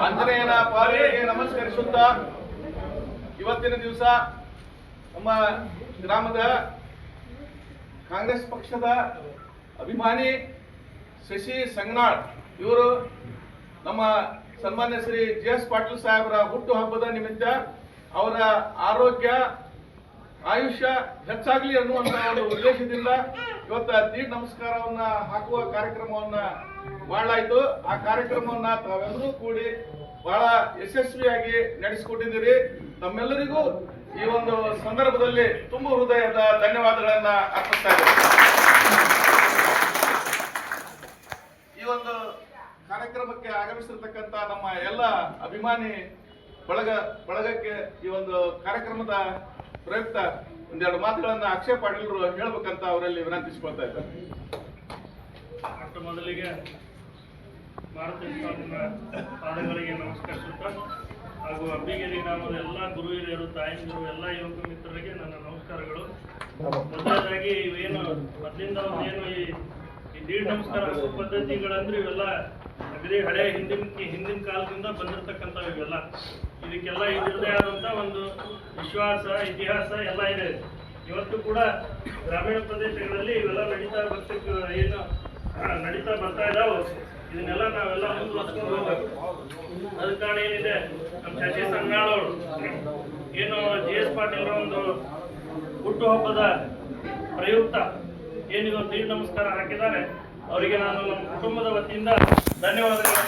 ಆಂಜನೇಯನ ಪಾದಗಳಿಗೆ ನಮಸ್ಕರಿಸುತ್ತಾ ಇವತ್ತಿನ ದಿವಸ ನಮ್ಮ ಗ್ರಾಮದ ಕಾಂಗ್ರೆಸ್ ಪಕ್ಷದ ಅಭಿಮಾನಿ ಶಶಿ ಸಂಗನಾಳ್ ಇವರು ನಮ್ಮ ಸನ್ಮಾನ್ಯ ಶ್ರೀ JS ಪಾಟೀಲ್ ಸಾಹೇಬರ ಹುಟ್ಟುಹಬ್ಬದ ನಿಮಿತ್ತ ಅವರ ಆರೋಗ್ಯ ಆಯುಷ್ಯ ಹೆಚ್ಚಾಗಲಿ ಅನ್ನುವಂತ ಒಂದು ಉದ್ದೇಶದಿಂದ ಇವತ್ತು ದೀಡ್ ನಮಸ್ಕಾರವನ್ನ ಹಾಕುವ ಕಾರ್ಯಕ್ರಮವನ್ನ ಮಾಡಲಾಯಿತು. ಆ ಕಾರ್ಯಕ್ರಮವನ್ನ ತಾವೆಲ್ಲರೂ ಕೂಡಿ ಬಹಳ ಯಶಸ್ವಿಯಾಗಿ ನಡೆಸಿಕೊಟ್ಟಿದ್ದೀರಿ. ತಮ್ಮೆಲ್ಲರಿಗೂ ಈ ಒಂದು ಸಂದರ್ಭದಲ್ಲಿ ತುಂಬ ಹೃದಯದ ಧನ್ಯವಾದಗಳನ್ನ ಅರ್ಪಿಸ್ತಾ ಇದ್ದೇನೆ. ಈ ಒಂದು ಕಾರ್ಯಕ್ರಮಕ್ಕೆ ಆಗಮಿಸಿರ್ತಕ್ಕಂಥ ನಮ್ಮ ಎಲ್ಲ ಅಭಿಮಾನಿ ಬಳಗಕ್ಕೆ ಈ ಒಂದು ಕಾರ್ಯಕ್ರಮದ ಪ್ರಯುಕ್ತ ಒಂದೆರಡು ಮಾತುಗಳನ್ನ ಅಕ್ಷಯ್ ಪಾಟೀಲ್ರು ಹೇಳ್ಬೇಕಂತ ಅವರಲ್ಲಿ ವಿನಂತಿಸಿಕೊಳ್ತಾ ಇದ್ದಾರೆ. ಮೊದಲಿಗೆ ಭಾರತ ಸ್ವಾಮಿನ ಪಾದಗಳಿಗೆ ನಮಸ್ಕರಿಸುತ್ತಾ ಹಾಗೂ ಅಬ್ಬಿಗೇರಿ ಗ್ರಾಮದ ಎಲ್ಲ ಗುರು ಹಿರಿಯರು, ತಾಯಂದಿರು, ಎಲ್ಲ ಯುವಕ ಮಿತ್ರರಿಗೆ ನನ್ನ ನಮಸ್ಕಾರಗಳು. ಮೊದಲನೇದಾಗಿ ಇವೇನು ಮೊದಲಿಂದ ಏನು ಈ ದೀಡ್ ನಮಸ್ಕಾರ ಪದ್ಧತಿಗಳಂದ್ರೆ ಇವೆಲ್ಲ ಅಗದಿ ಹಳೆ ಹಿಂದಿನ ಕಾಲದಿಂದ ಬಂದಿರತಕ್ಕಂಥವು. ಇವೆಲ್ಲ ಇದಕ್ಕೆಲ್ಲ ಇದರದೇ ಆದಂಥ ಒಂದು ವಿಶ್ವಾಸ, ಇತಿಹಾಸ ಎಲ್ಲ ಇದೆ. ಇವತ್ತು ಕೂಡ ಗ್ರಾಮೀಣ ಪ್ರದೇಶಗಳಲ್ಲಿ ಇವೆಲ್ಲ ನಡೀತಾ ಬರ್ತಾ ಇದಾವೆ. ಇದನ್ನೆಲ್ಲ ನಾವೆಲ್ಲ ಮುಂದುವರ್ಸ್ಕೊಂಡು ಹೋಗ್ಬೇಕು. ಅದ ಕಾರಣ ಏನಿದೆ, ನಮ್ಮ ಶಶಿ ಸಂಗನಾಳ್ ಅವರು ಏನು JS ಪಾಟೀಲ್ ಒಂದು ಹುಟ್ಟುಹಬ್ಬದ ಪ್ರಯುಕ್ತ ಏನಿದು ದೀಡ್ ನಮಸ್ಕಾರ ಹಾಕಿದ್ದಾರೆ, ಅವರಿಗೆ ನಾನು ನಮ್ಮ ಕುಟುಂಬದ ವತಿಯಿಂದ ಧನ್ಯವಾದಗಳು.